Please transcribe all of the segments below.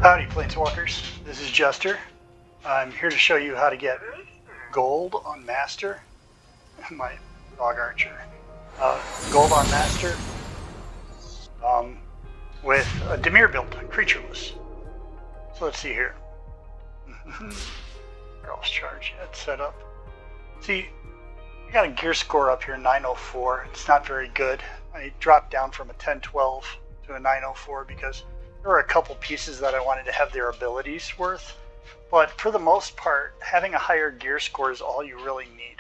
Howdy, Planeswalkers. This is Jester. I'm here to show you how to get gold on Master. My dog Archer. Gold on Master with a Dimir build, creatureless. So let's see here. Girl's charge, it's set up. See, I got a gear score up here, 904. It's not very good. I dropped down from a 1012 to a 904 because there were a couple pieces that I wanted to have their abilities worth, but for the most part, having a higher gear score is all you really need.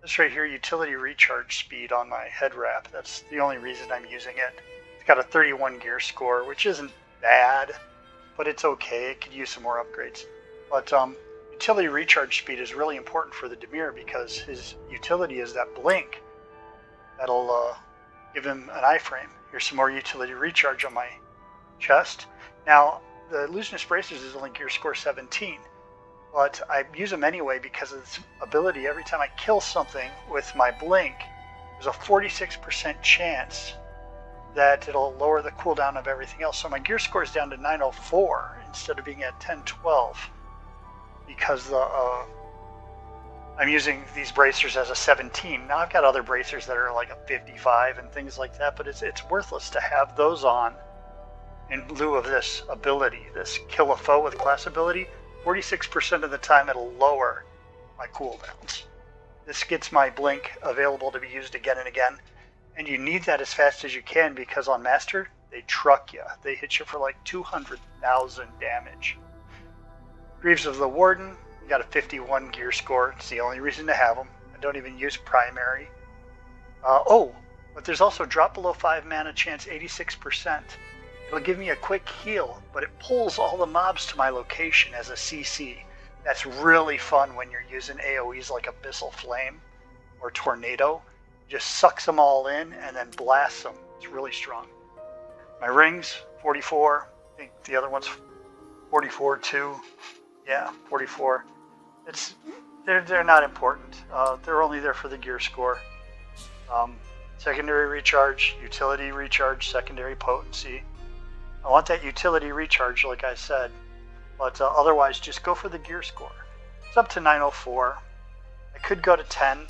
This right here, utility recharge speed on my head wrap, that's the only reason I'm using it. It's got a 31 gear score, which isn't bad, but it's okay. It could use some more upgrades. But utility recharge speed is really important for the Dimir because his utility is that blink. That'll give him an iframe. Here's some more utility recharge on my chest. Now, the Illusionist Bracers is only gear score 17, but I use them anyway because of its ability. Every time I kill something with my blink, there's a 46% chance that it'll lower the cooldown of everything else. So my gear score is down to 904 instead of being at 1012 because I'm using these bracers as a 17. Now I've got other bracers that are like a 55 and things like that, but it's worthless to have those on in lieu of this ability, this kill a foe with class ability. 46% of the time it'll lower my cooldowns. This gets my blink available to be used again and again, and you need that as fast as you can because on Master, they truck you. They hit you for like 200,000 damage. Greaves of the Warden, you got a 51 gear score. It's the only reason to have them. I don't even use primary. But there's also drop below 5 mana chance, 86%. It'll give me a quick heal, but it pulls all the mobs to my location as a CC. That's really fun when you're using AoEs like Abyssal Flame or Tornado. Just sucks them all in and then blasts them. It's really strong. My rings, 44. I think the other one's 44 too. Yeah, 44. They're not important. They're only there for the gear score. Secondary recharge, utility recharge, secondary potency. I want that utility recharge, like I said, but otherwise just go for the gear score. It's up to 904. I could go to 10,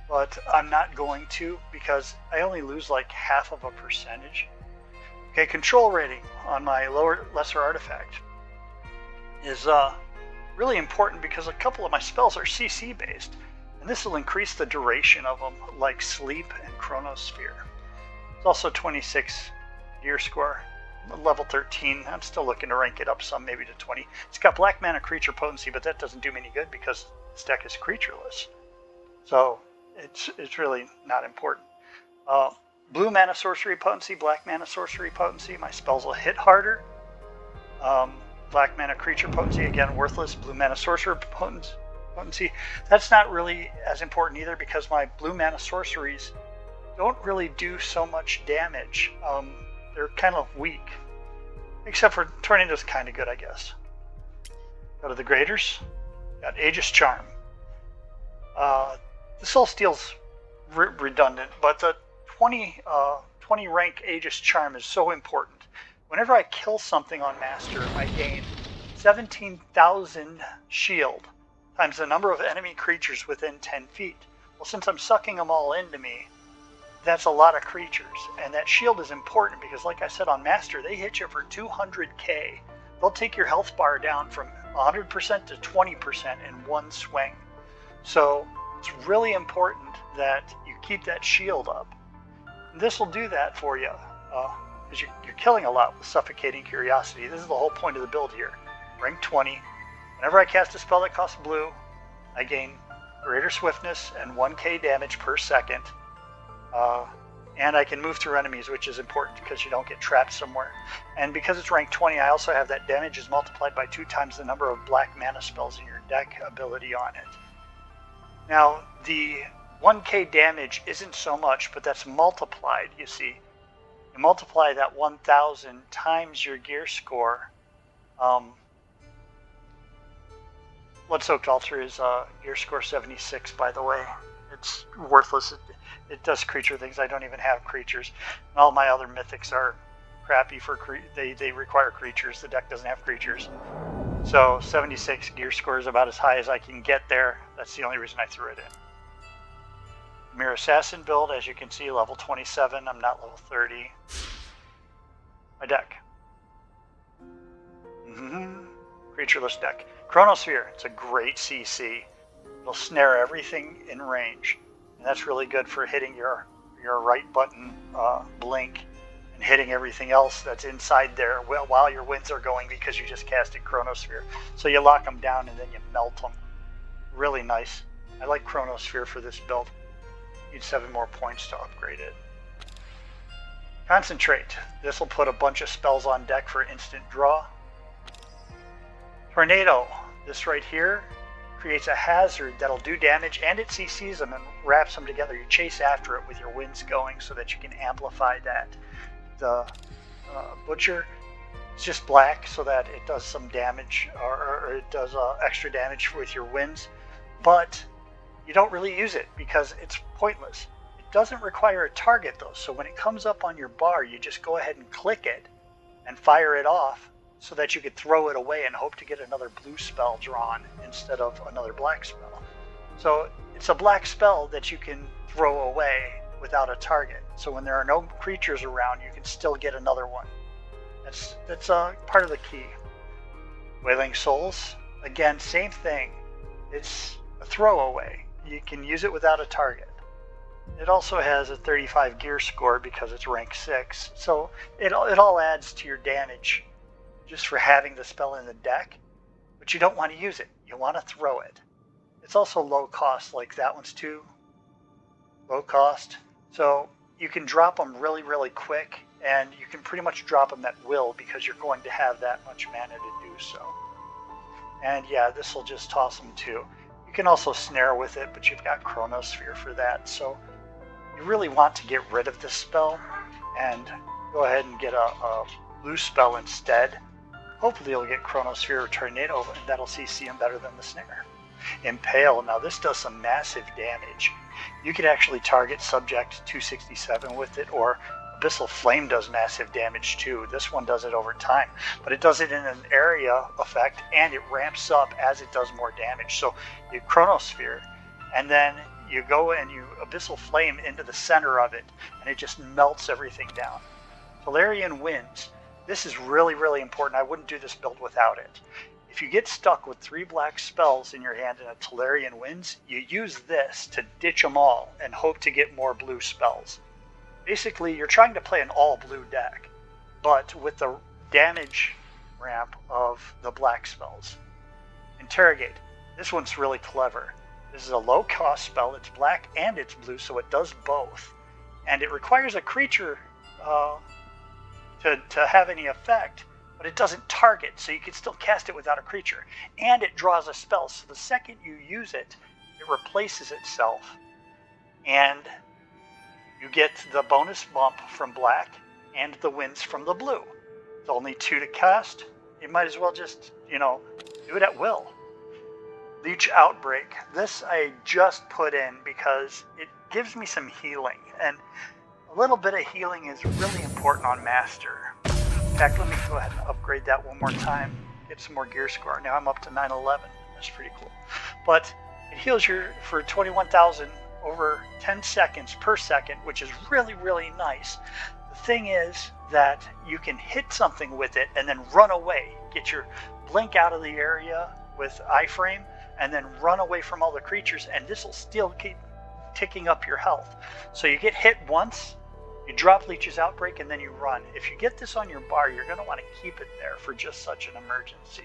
but I'm not going to because I only lose like half of a percentage. Okay, control rating on my lesser artifact is really important because a couple of my spells are CC based, and this will increase the duration of them, like Sleep and Chronosphere. It's also 26 gear score. Level 13. I'm still looking to rank it up some, maybe to 20. It's got black mana creature potency, but that doesn't do me any good because this deck is creatureless. So it's really not important. Blue mana sorcery potency, black mana sorcery potency. My spells will hit harder. Black mana creature potency, again worthless. Blue mana sorcerer potency. That's not really as important either because my blue mana sorceries don't really do so much damage. They're kind of weak. Except for Tornado's kind of good, I guess. Go to the graders. Got Aegis Charm. The Soul Steel's redundant, but the 20 rank Aegis Charm is so important. Whenever I kill something on Master, I gain 17,000 shield times the number of enemy creatures within 10 feet. Well, since I'm sucking them all into me, that's a lot of creatures, and that shield is important because, like I said, on Master, they hit you for 200k. They'll take your health bar down from 100% to 20% in one swing. So it's really important that you keep that shield up. This will do that for you because you're killing a lot with Suffocating Curiosity. This is the whole point of the build here. Rank 20. Whenever I cast a spell that costs blue, I gain greater swiftness and 1k damage per second. And I can move through enemies, which is important because you don't get trapped somewhere. And because it's rank 20, I also have that damage is multiplied by 2 times the number of black mana spells in your deck ability on it. Now, the 1k damage isn't so much, but that's multiplied, you see. You multiply that 1,000 times your gear score. Blood-Soaked Altar is gear score 76, by the way. It's worthless. It does creature things. I don't even have creatures. And all my other mythics are crappy for they require creatures. The deck doesn't have creatures. So 76 gear score is about as high as I can get there. That's the only reason I threw it in. Dimir Assassin build, as you can see, level 27. I'm not level 30. My deck. Creatureless deck. Chronosphere. It's a great CC. It'll snare everything in range. And that's really good for hitting your right button blink and hitting everything else that's inside there while your winds are going because you just casted Chronosphere. So you lock them down and then you melt them. Really nice. I like Chronosphere for this build. Need 7 more points to upgrade it. Concentrate. This will put a bunch of spells on deck for instant draw. Tornado. This right here creates a hazard that'll do damage and it CCs them and wraps them together. You chase after it with your winds going so that you can amplify that. The Butcher is just black so that it does some damage or it does extra damage with your winds, but you don't really use it because it's pointless. It doesn't require a target though, so when it comes up on your bar, you just go ahead and click it and fire it off so that you could throw it away and hope to get another blue spell drawn instead of another black spell. So it's a black spell that you can throw away without a target. So when there are no creatures around, you can still get another one. That's part of the key. Wailing Souls, again, same thing. It's a throwaway. You can use it without a target. It also has a 35 gear score because it's rank 6. So it all adds to your damage just for having the spell in the deck, but you don't want to use it. You want to throw it. It's also low cost, like that one's too. Low cost. So you can drop them really, really quick, and you can pretty much drop them at will because you're going to have that much mana to do so. And yeah, this will just toss them too. You can also snare with it, but you've got Chronosphere for that. So you really want to get rid of this spell and go ahead and get a blue spell instead. Hopefully you'll get Chronosphere or Tornado, and that'll CC him better than the snare. Impale. Now this does some massive damage. You could actually target subject 267 with it, or Abyssal Flame does massive damage too. This one does it over time, but it does it in an area effect, and it ramps up as it does more damage. So you Chronosphere, and then you go and you Abyssal Flame into the center of it, and it just melts everything down. Dimir Winds. This is really, really important. I wouldn't do this build without it. If you get stuck with 3 black spells in your hand in a Dimir Winds, you use this to ditch them all and hope to get more blue spells. Basically, you're trying to play an all-blue deck, but with the damage ramp of the black spells. Interrogate. This one's really clever. This is a low-cost spell. It's black and it's blue, so it does both. And it requires a creature to have any effect, but it doesn't target, so you can still cast it without a creature. And it draws a spell, so the second you use it, it replaces itself. And you get the bonus bump from black and the winds from the blue. It's only 2 to cast. You might as well just, do it at will. Leech Outbreak. This I just put in because it gives me some healing, and a little bit of healing is really important on Master. In fact, let me go ahead and upgrade that one more time, get some more gear score. Now I'm up to 911. That's pretty cool. But it heals you for 21,000 over 10 seconds per second, which is really, really nice. The thing is that you can hit something with it and then run away. Get your blink out of the area with iframe and then run away from all the creatures, and this will still keep ticking up your health. So you get hit once, you drop Leech's Outbreak, and then you run. If you get this on your bar, you're going to want to keep it there for just such an emergency,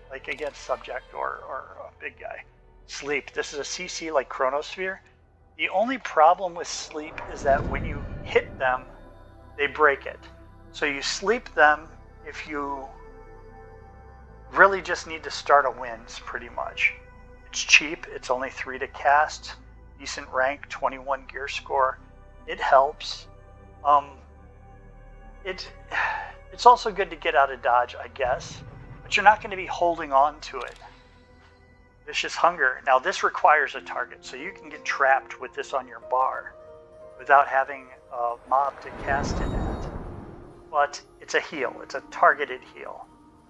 like against subject or a big guy. Sleep. This is a CC like Chronosphere. The only problem with sleep is that when you hit them, they break it. So you sleep them if you really just need to start a winds, pretty much. It's cheap. It's only 3 to cast. Decent rank, 21 gear score. It helps. It's also good to get out of dodge, I guess, but you're not going to be holding on to it. Vicious Hunger. Now this requires a target, so you can get trapped with this on your bar without having a mob to cast it at. but it's a heal. It's a targeted heal,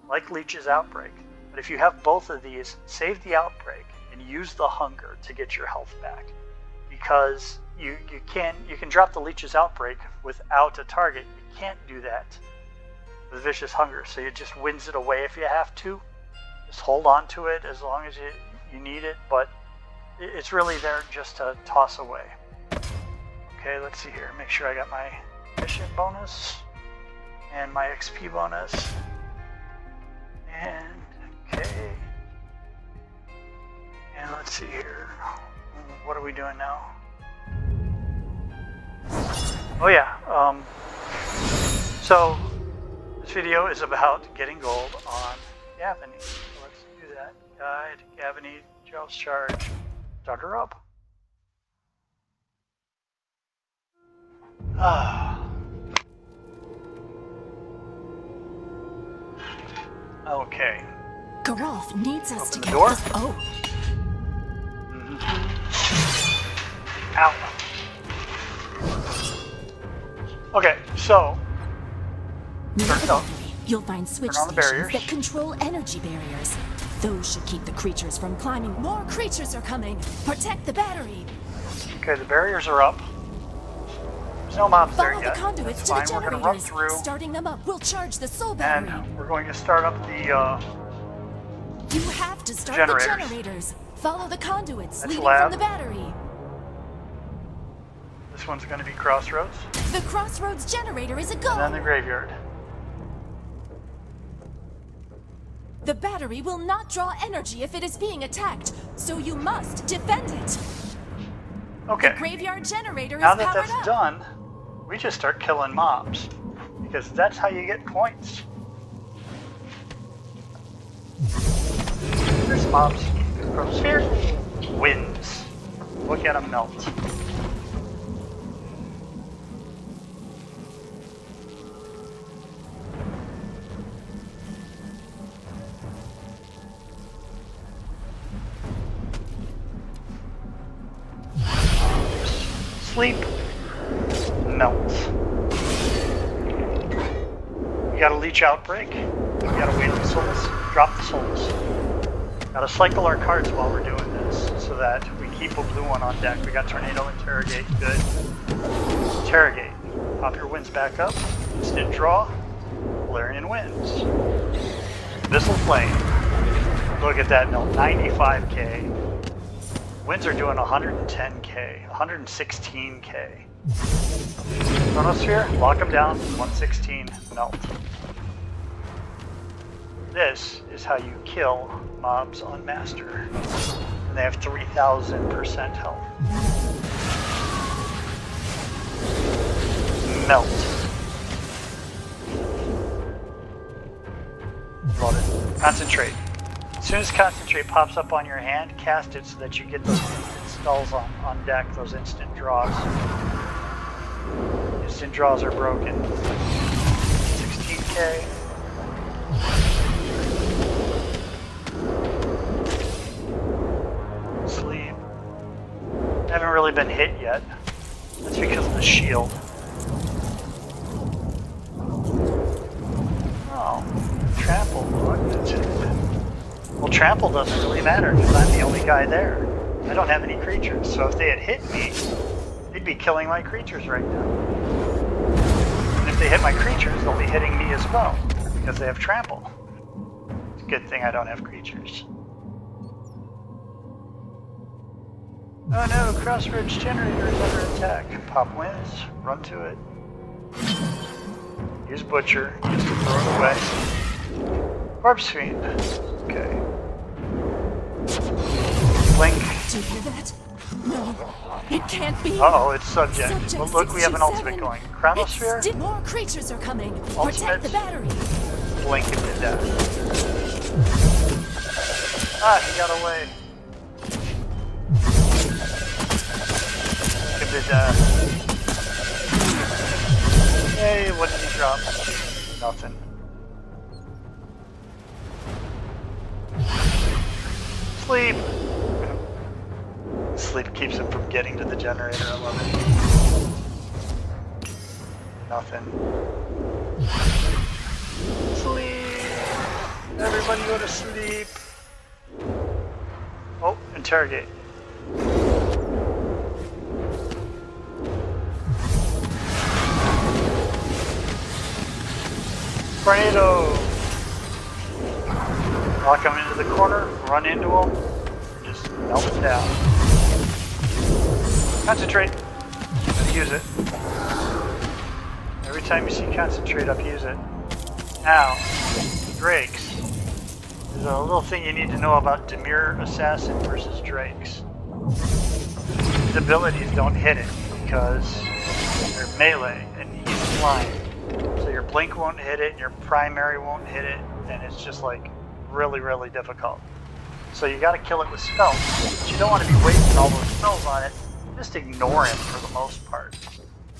like Leech's Outbreak. But if you have both of these, save the Outbreak and use the Hunger to get your health back, because you can drop the Leech's Outbreak without a target. You can't do that with Vicious Hunger, so it just wins it away if you have to. Just hold on to it as long as you need it, but it's really there just to toss away. Okay, let's see here. Make sure I got my mission bonus and my XP bonus. And okay. And let's see here. What are we doing now? Oh yeah. So this video is about getting gold on Gavany. So let's do that. Guide, Gavany, Joust Charge. Start her up. Okay. Garolf needs us Open to the get door. this. Oh. Ow. Okay, so turn it up. You'll find switch Turn on the stations barriers. that control energy barriers. Those should keep the creatures from climbing. More creatures are coming. Protect the battery. Okay, the barriers are up. There's no mobs there Follow yet. the conduits That's to fine. the We're gonna run generators. through, Starting them up will charge the soul battery. and we're going to start up the You have to start generators. the generators. Follow the conduits That's leading lab. from the battery. This one's going to be Crossroads, The Crossroads generator is a go. and then the graveyard. The battery will not draw energy if it is being attacked, so you must defend it. Okay. The graveyard generator Now is that powered that's up. done, we just start killing mobs, because that's how you get points. There's mobs. Chromosphere. Winds. Look at them melt. Sleep. Melt. You gotta Leech Outbreak. You gotta wait on the souls. Drop the souls. Gotta cycle our cards while we're doing this so that we keep a blue one on deck. We got Tornado, Interrogate, good. Interrogate. Pop your winds back up. Instant draw. Valerian Winds. Abyssal Flame. Look at that melt. 95k. Winds are doing 110k. 116k. Chronosphere, lock them down. 116, melt. This is how you kill mobs on Master. And they have 3,000% health. Melt. Love it. Concentrate. As soon as Concentrate pops up on your hand, cast it so that you get those instant skulls on deck, those instant draws. Instant draws are broken. 16k. Sleep. Haven't really been hit yet. That's because of the shield. Oh, trample. Well, trample doesn't really matter because I'm the only guy there. I don't have any creatures, so if they had hit me, they'd be killing my creatures right now. And if they hit my creatures, they'll be hitting me as well because they have trample. It's a good thing I don't have creatures. Oh no, Crossroads generator is under attack. Pop winds, run to it. Use Butcher, just to throw it away. Corpse Fiend. Okay. Blink. Do you hear that? No, it can't be. Uh-oh, it's subject. Subject Well, look, we have an ultimate 67. going. Chronosphere, More creatures are coming. Ultimate. Protect the battery. blink it to death. Ah, he got away. Blink him to death. Hey, what did he drop? Nothing. Sleep. Sleep keeps him from getting to the generator. I love it. Nothing. Sleep! Everybody go to sleep. Oh, interrogate. Tornado! Lock them into the corner, run into them, and just melt it down. Concentrate. Use it. Every time you see concentrate up, use it. Now, Drakes. There's a little thing you need to know about Dimir Assassin versus Drakes. His abilities don't hit it because they're melee and he's flying. So your blink won't hit it, your primary won't hit it, and it's just like really, really difficult. So you gotta kill it with spells. But you don't want to be wasting all those spells on it. Just ignore him for the most part.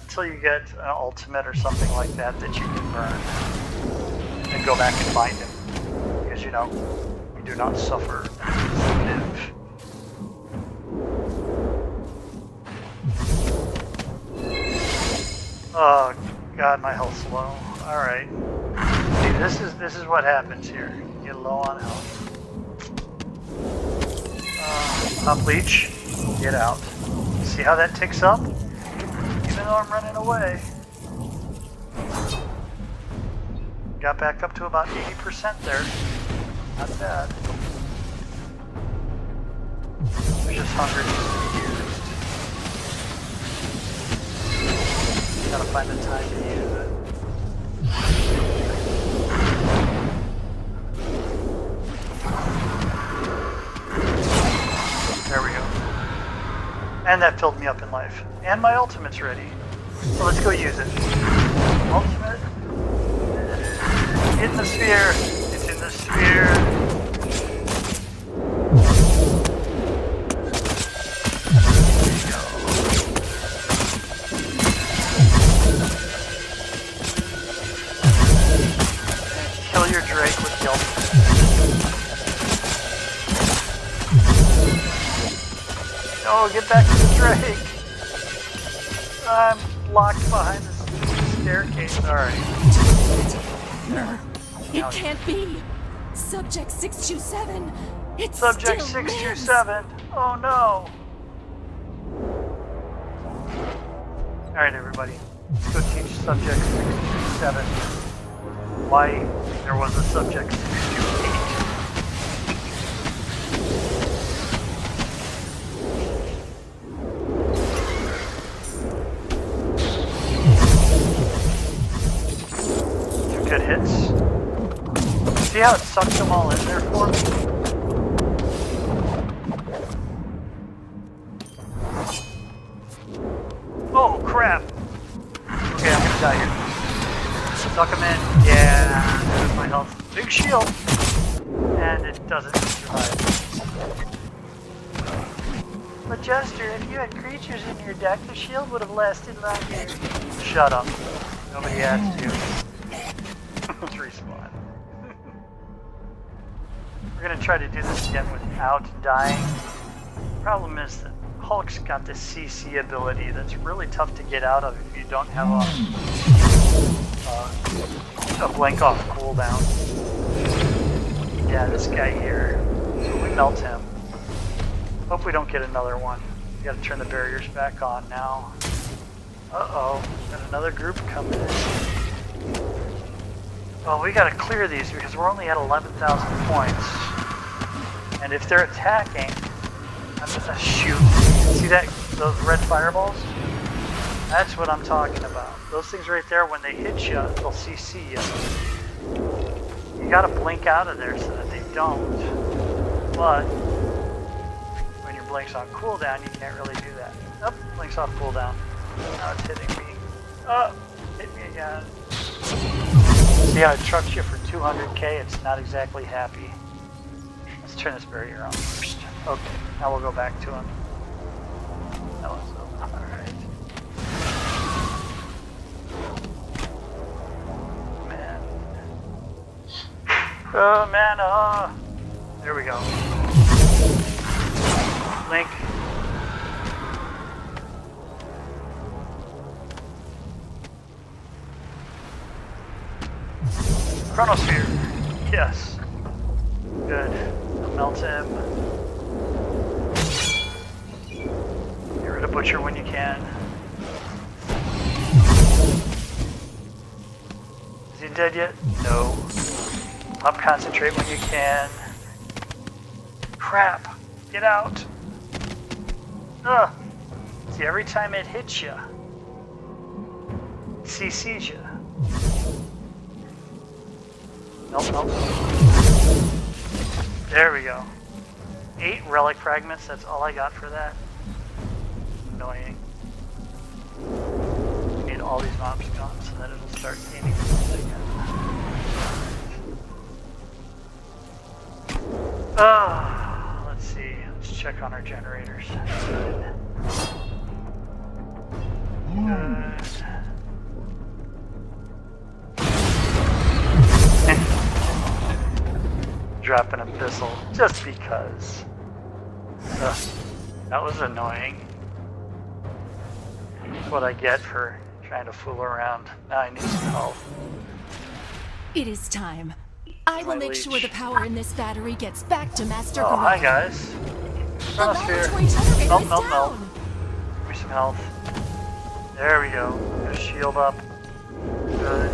Until you get an ultimate or something like that that you can burn. And go back and find him. Because you know, you do not suffer and live. Oh god, my health's low. Alright. See, this is what happens here. You get low on health. Pop leech, get out. See how that ticks up? Even though I'm running away. Got back up to about 80% there. Not bad. There's just hunger needs to be used. Gotta find the time to use it. There we go. And that filled me up in life. And my ultimate's ready. So let's go use it. Ultimate. Get in the sphere. It's in the sphere. There you go. Kill your Drake with the ultimate. No, get back to the Drake. I'm locked behind this staircase. Alright. It can't be. Subject 627. It's Subject still 627. Oh no. Alright, everybody. Let's go teach Subject 627 why there was a Subject 628. Good hits. See how it sucks them all in there for me? Oh crap! Okay, I'm gonna die here. Suck them in. Yeah, there's my health. Big shield! And it doesn't survive. But Jester, if you had creatures in your deck, the shield would have lasted longer. Shut up. Nobody asked you. Let's respawn. We're gonna try to do this again without dying. Problem is that Hulk's got this CC ability that's really tough to get out of if you don't have a blink off cooldown. Yeah, this guy here. So we melt him. Hope we don't get another one. We gotta turn the barriers back on now. Uh-oh, got another group coming in. Well, we gotta clear these because we're only at 11,000 points. And if they're attacking, I'm gonna shoot. See that? Those red fireballs? That's what I'm talking about. Those things right there, when they hit you, they'll CC you. You gotta blink out of there so that they don't. But when your blink's on cooldown, you can't really do that. Oh, blink's off cooldown. Now it's hitting me. Oh, hit me again. See how it trucks you for 200k? It's not exactly happy. Let's turn this barrier on first. Okay, now we'll go back to him. That was alright. Man. Oh man, there we go. Link. Chronosphere. Yes. Good. Melt him. Get rid of Butcher when you can. Is he dead yet? No. Pump Concentrate when you can. Crap! Get out! Ugh! See, every time it hits you, it CCs you. Nope. There we go. 8 relic fragments, that's all I got for that. Annoying. Need all these mobs gone so that it'll start gaining points again. Let's see. Let's check on our generators. Good. Drop an abyssal just because. That was annoying. That's what I get for trying to fool around. Now I need some help. It is time. I will make sure the power in this battery gets back to Master Oh, Garage. hi guys. The laboratory generator Melt. is down. Give me some health. There we go. Get a shield up. Good.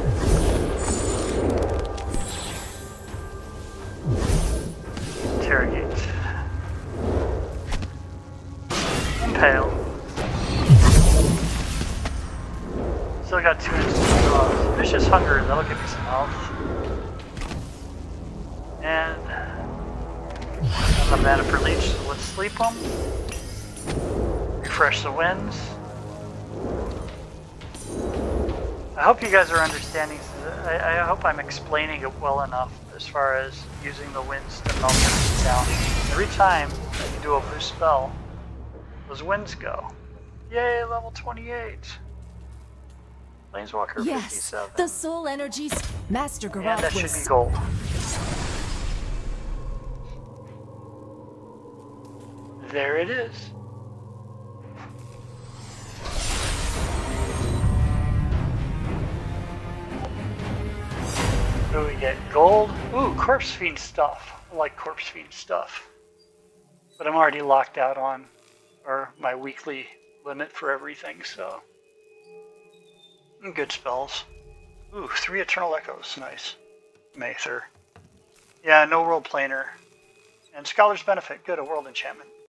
Interrogate. Impale. Still got 2 inches to go. Vicious Hunger, that'll give me some health. And I'm mana for Leech, so let's sleep them. Refresh the winds. I hope you guys are understanding. I hope I'm explaining it well enough as far as using the winds to melt things down. Every time that you do a blue spell, those winds go. Yay, level 28. Planeswalker Yes, 57. the soul energies. Master Garage And that should was be gold. There it is. What do we get? Gold? Ooh, Corpse Fiend stuff. I like Corpse Fiend stuff. But I'm already locked out on my weekly limit for everything, so. Good spells. Ooh, 3 Eternal Echoes. Nice. Mather. Yeah, no World Planer. And Scholar's Benefit. Good, a World Enchantment.